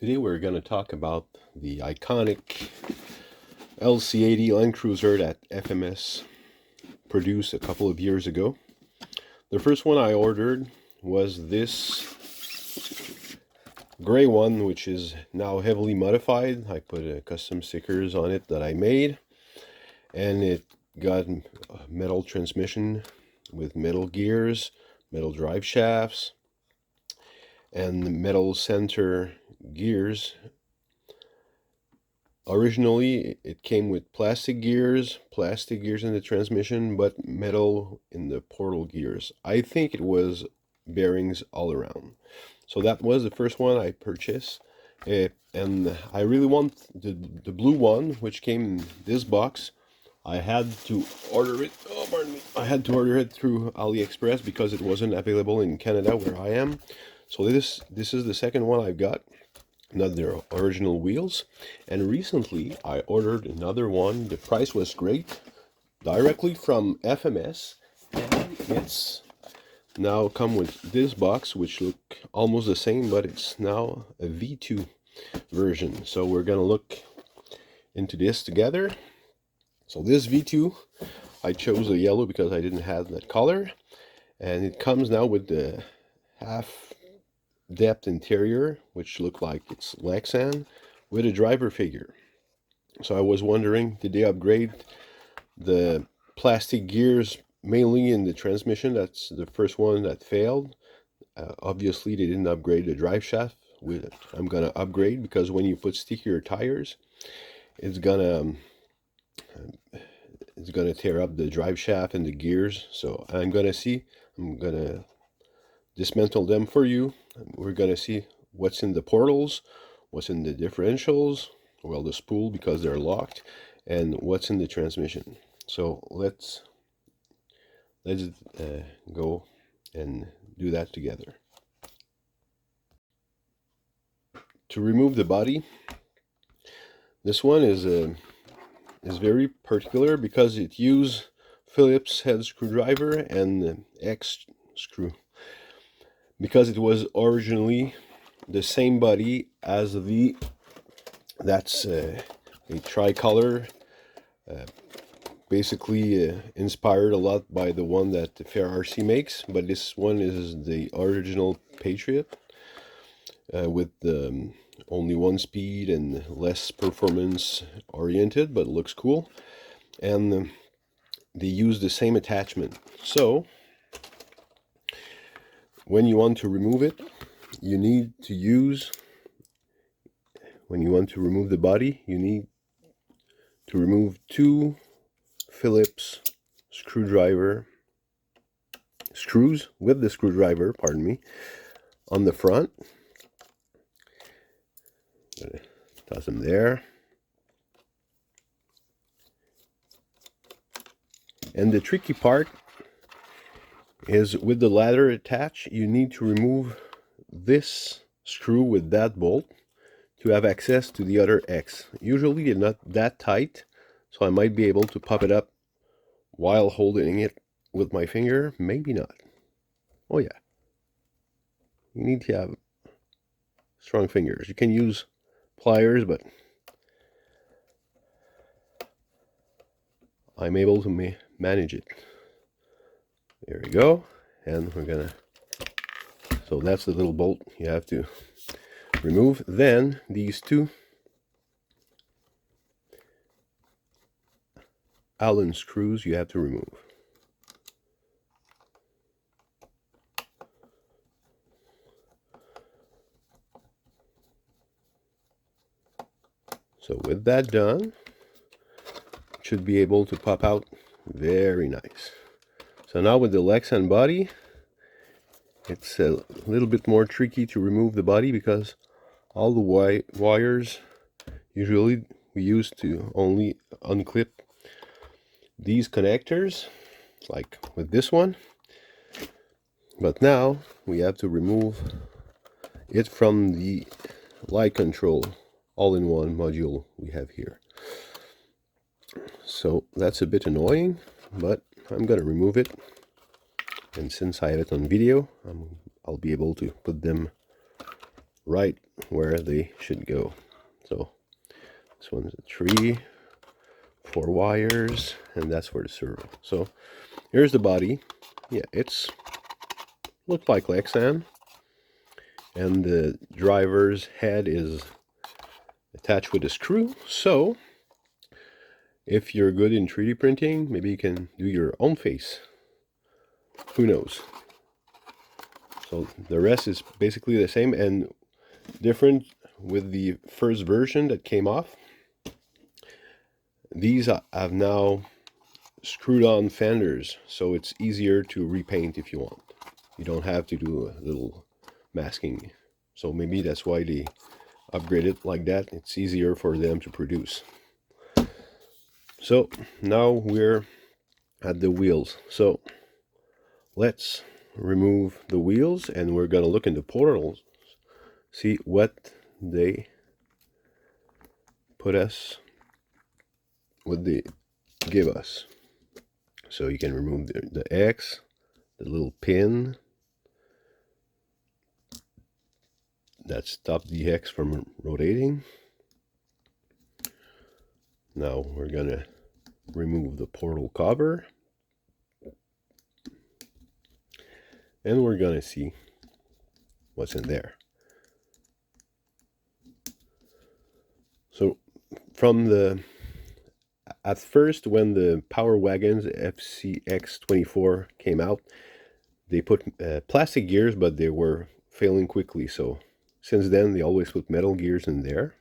Today we're going to talk about the iconic LC80 Land Cruiser that FMS produced a couple of years ago. The first one I ordered was this gray one, which is now heavily modified. I put custom stickers on it that I made, and it got a metal transmission with metal gears, metal drive shafts, and metal center gears. Originally it came with plastic gears in the transmission, but metal in the portal gears. I think it was bearings all around. So that was the first one I purchased, and I really want the blue one, which came in this box. I had to order it, I had to order it through AliExpress because it wasn't available in Canada where I am. So this is the second one I've got, not their original wheels. And recently I ordered another one. The price was great, directly from FMS, and it's now come with this box, which look almost the same, but it's now a V2 version. So we're gonna look into this together. So this V2, I chose the yellow because I didn't have that color, and it comes now with the half depth interior, which look like it's Lexan, with a driver figure. So I was wondering, did they upgrade the plastic gears mainly in the transmission? That's the first one that failed. Obviously they didn't upgrade the drive shaft with it. I'm gonna upgrade, because when you put stickier tires, it's gonna tear up the drive shaft and the gears. So I'm gonna dismantle them for you. We're gonna see what's in the portals, what's in the differentials, well, the spool because they're locked, and what's in the transmission. So let's go and do that together. To remove the body, this one is very particular because it uses Phillips head screwdriver and X screw, because it was originally the same body as that's a tricolor, basically inspired a lot by the one that the FRC makes, but this one is the original Patriot, with only one speed and less performance oriented, but it looks cool. And they use the same attachment. So when you want to remove it, you need to use, when you want to remove the body, you need to remove two Phillips screws with the screwdriver, pardon me, on the front. Toss them there. And the tricky part is, with the ladder attached, you need to remove this screw with that bolt to have access to the other X. Usually they're not that tight, so I might be able to pop it up while holding it with my finger. Maybe not. Oh yeah, you need to have strong fingers. You can use pliers, but I'm able to manage it. There we go. And we're gonna, so that's the little bolt you have to remove. Then these two Allen screws you have to remove. So with that done, it should be able to pop out very nice. So now with the Lexan body, it's a little bit more tricky to remove the body, because all the wires, usually we used to only unclip these connectors, like with this one, but now we have to remove it from the light control all-in-one module we have here. So that's a bit annoying, but I'm gonna remove it, and since I have it on video, I'll be able to put them right where they should go. So this one's a 3, 4 wires, and that's for the servo. So here's the body. Yeah, it's looked like Lexan, and the driver's head is attached with a screw. So if you're good in 3D printing, maybe you can do your own face. Who knows? So the rest is basically the same and different with the first version that came off. These have now screwed on fenders, so it's easier to repaint if you want. You don't have to do a little masking. So maybe that's why they upgrade it like that. It's easier for them to produce. So now we're at the wheels. So let's remove the wheels and we're gonna look in the portals, see what they put us, what they give us. So you can remove the X, the little pin that stopped the X from rotating. Now we're gonna remove the portal cover, and we're gonna see what's in there. So from at first, when the Power Wagons FCX24 came out, they put plastic gears, but they were failing quickly. So since then, they always put metal gears in there.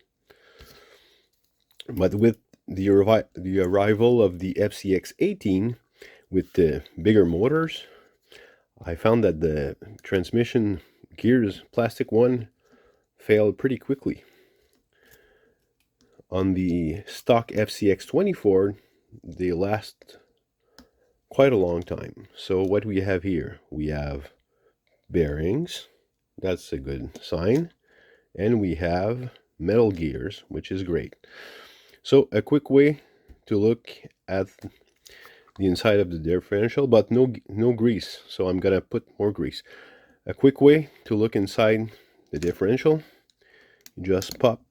But with the arrival of the FCX18 with the bigger motors, I found that the transmission gears, plastic one, failed pretty quickly. On the stock FCX24, they last quite a long time. So what we have here, we have bearings, that's a good sign, and we have metal gears, which is great. So a quick way to look at the inside of the differential, but no grease, so I'm gonna put more grease. A quick way to look inside the differential, you just pop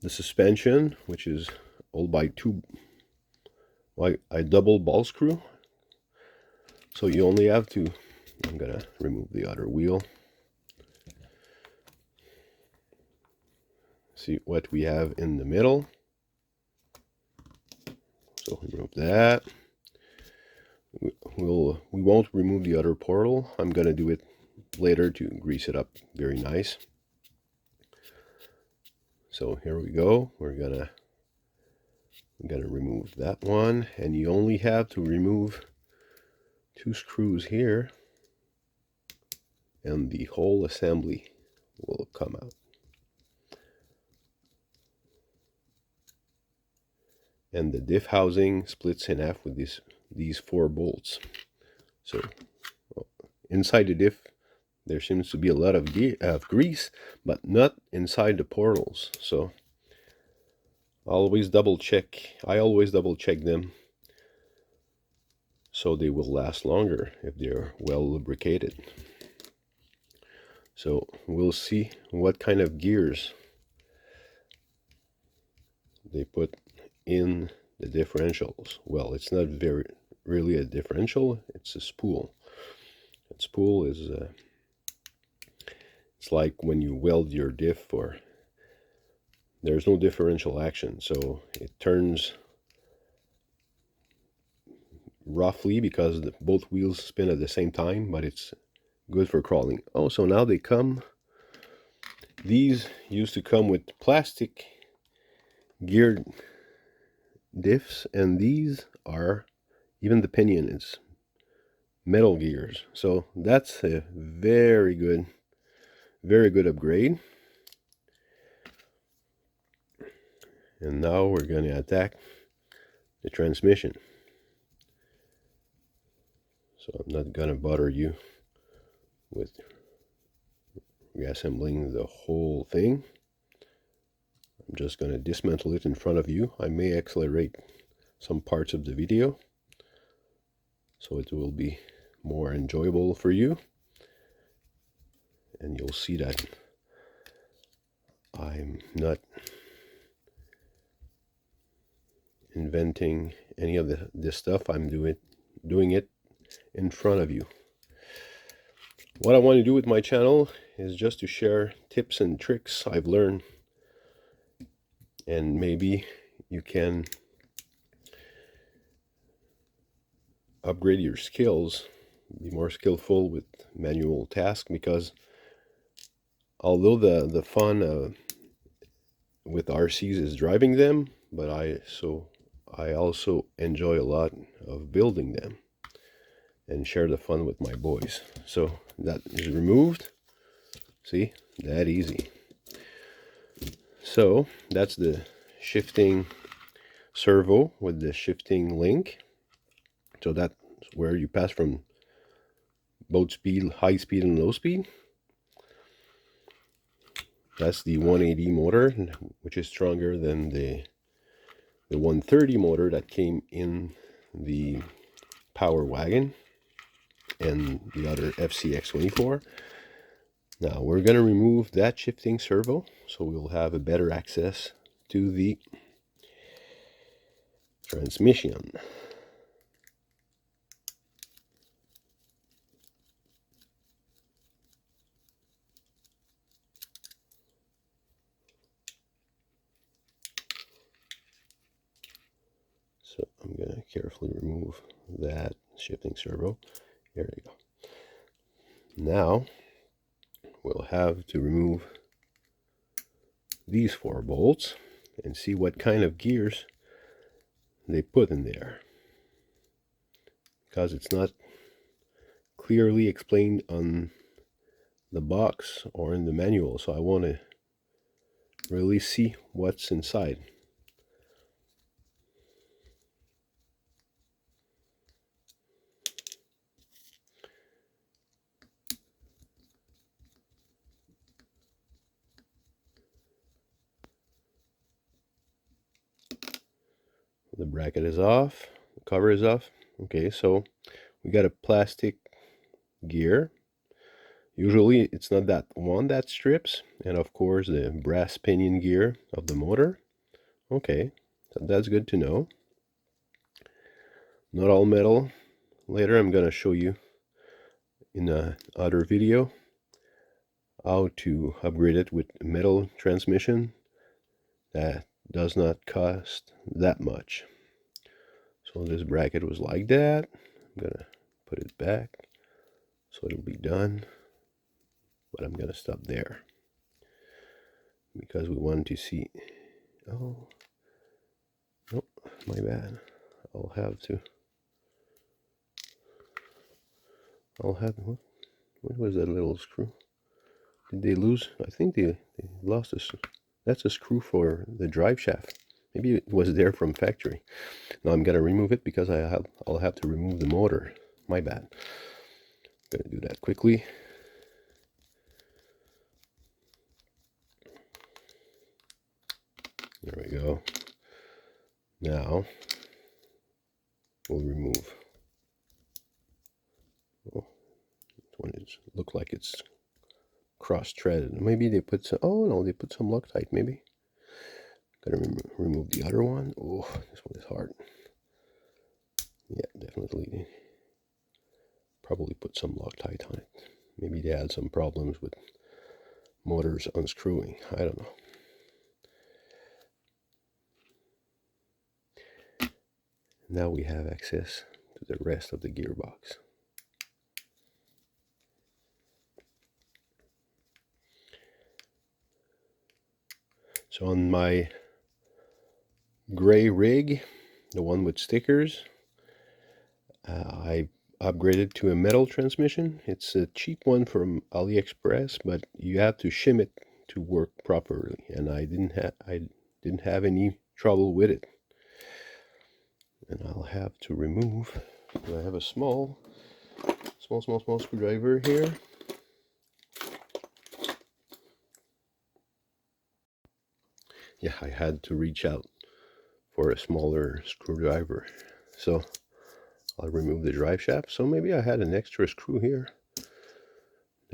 the suspension, which is held by a double ball screw. So you only have to, I'm gonna remove the other wheel. See what we have in the middle. So remove that. We won't remove the other portal. I'm gonna do it later to grease it up very nice. So here we go. I'm gonna remove that one, and you only have to remove 2 screws here, and the whole assembly will come out. And the diff housing splits in half with these 4 bolts. So inside the diff, there seems to be a lot of grease, but not inside the portals. So I always double check them, so they will last longer if they're well lubricated. So we'll see what kind of gears they put in the differentials. Well, it's not really a differential, it's a spool. That spool is it's like when you weld your diff, or there's no differential action, so it turns roughly because both wheels spin at the same time, but it's good for crawling. Oh, so now they come, these used to come with plastic geared diffs, and these are, even the pinion is metal gears. So that's a very good upgrade. And now we're going to attack the transmission. So I'm not going to bother you with reassembling the whole thing. I'm just going to dismantle it in front of you. I may accelerate some parts of the video, so it will be more enjoyable for you. and you'll see that I'm not inventing any of this stuff. I'm doing it in front of you. What I want to do with my channel is just to share tips and tricks I've learned, and maybe you can upgrade your skills, be more skillful with manual tasks, because although the fun with RCs is driving them, but I also enjoy a lot of building them and share the fun with my boys. So that is removed. See, that easy. So that's the shifting servo with the shifting link. So that's where you pass from both speed, high speed and low speed. That's the 180 motor, which is stronger than the 130 motor that came in the Power Wagon and the other FCX24. Now we're going to remove that shifting servo, so we'll have a better access to the transmission. So I'm going to carefully remove that shifting servo. There we go. Now we'll have to remove these 4 bolts and see what kind of gears they put in there, because it's not clearly explained on the box or in the manual, so I want to really see what's inside. The bracket is off, the cover is off. Okay, so we got a plastic gear. Usually it's not that one that strips, and of course the brass pinion gear of the motor. Okay, so that's good to know. Not all metal. Later I'm going to show you in another video how to upgrade it with metal transmission that does not cost that much. So this bracket was like that. I'm gonna put it back so it'll be done, but I'm gonna stop there because we want to see. Oh, nope, my bad. I'll have what was that little screw? Did they lose? I think they lost this. That's a screw for the drive shaft. Maybe it was there from factory. Now I'm gonna remove it because I'll have to remove the motor. My bad. I'm gonna do that quickly. There we go. Now we'll remove. Oh, this one look like it's cross-threaded. Maybe they put some. Oh no, they put some Loctite. Maybe. Gotta remove the other one. Oh, this one is hard. Yeah, definitely. Probably put some Loctite on it. Maybe they had some problems with motors unscrewing. I don't know. Now we have access to the rest of the gearbox. So on my gray rig, the one with stickers, I upgraded to a metal transmission. It's a cheap one from AliExpress, but you have to shim it to work properly, and I didn't have any trouble with it. And I'll have to remove. I have a small screwdriver here. Yeah, I had to reach out for a smaller screwdriver. So I'll remove the drive shaft. So maybe I had an extra screw here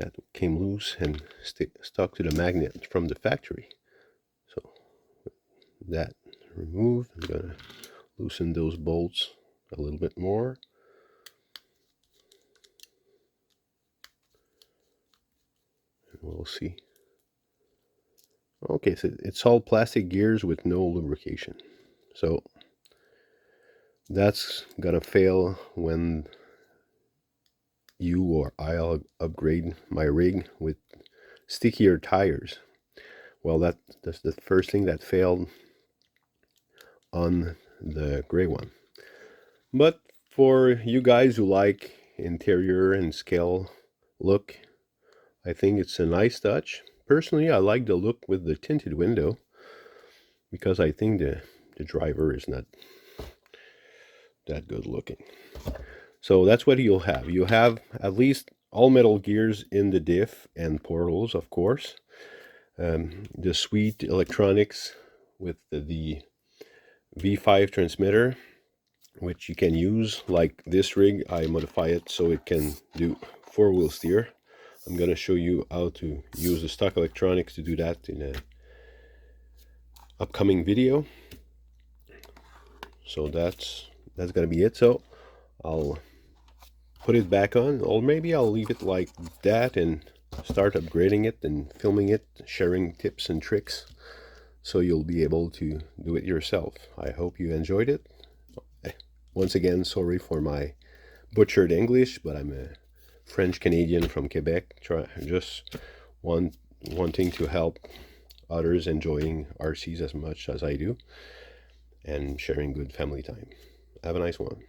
that came loose and stuck to the magnet from the factory. So that removed, I'm gonna loosen those bolts a little bit more. And we'll see. Okay, so it's all plastic gears with no lubrication. So that's gonna fail when you or I'll upgrade my rig with stickier tires. Well, that's the first thing that failed on the gray one. But for you guys who like interior and scale look, I think it's a nice touch. Personally, I like the look with the tinted window because I think the driver is not that good looking. So that's what you'll have. You'll have at least all metal gears in the diff and portals, of course. The sweet electronics with the V5 transmitter, which you can use. Like this rig, I modify it so it can do 4-wheel steer. I'm going to show you how to use the stock electronics to do that in an upcoming video. So that's going to be it. So I'll put it back on, or maybe I'll leave it like that and start upgrading it and filming it, sharing tips and tricks, so you'll be able to do it yourself. I hope you enjoyed it. Once again, sorry for my butchered English, but I'm a French Canadian from Quebec, just wanting to help others enjoying RCs as much as I do and sharing good family time. Have a nice one.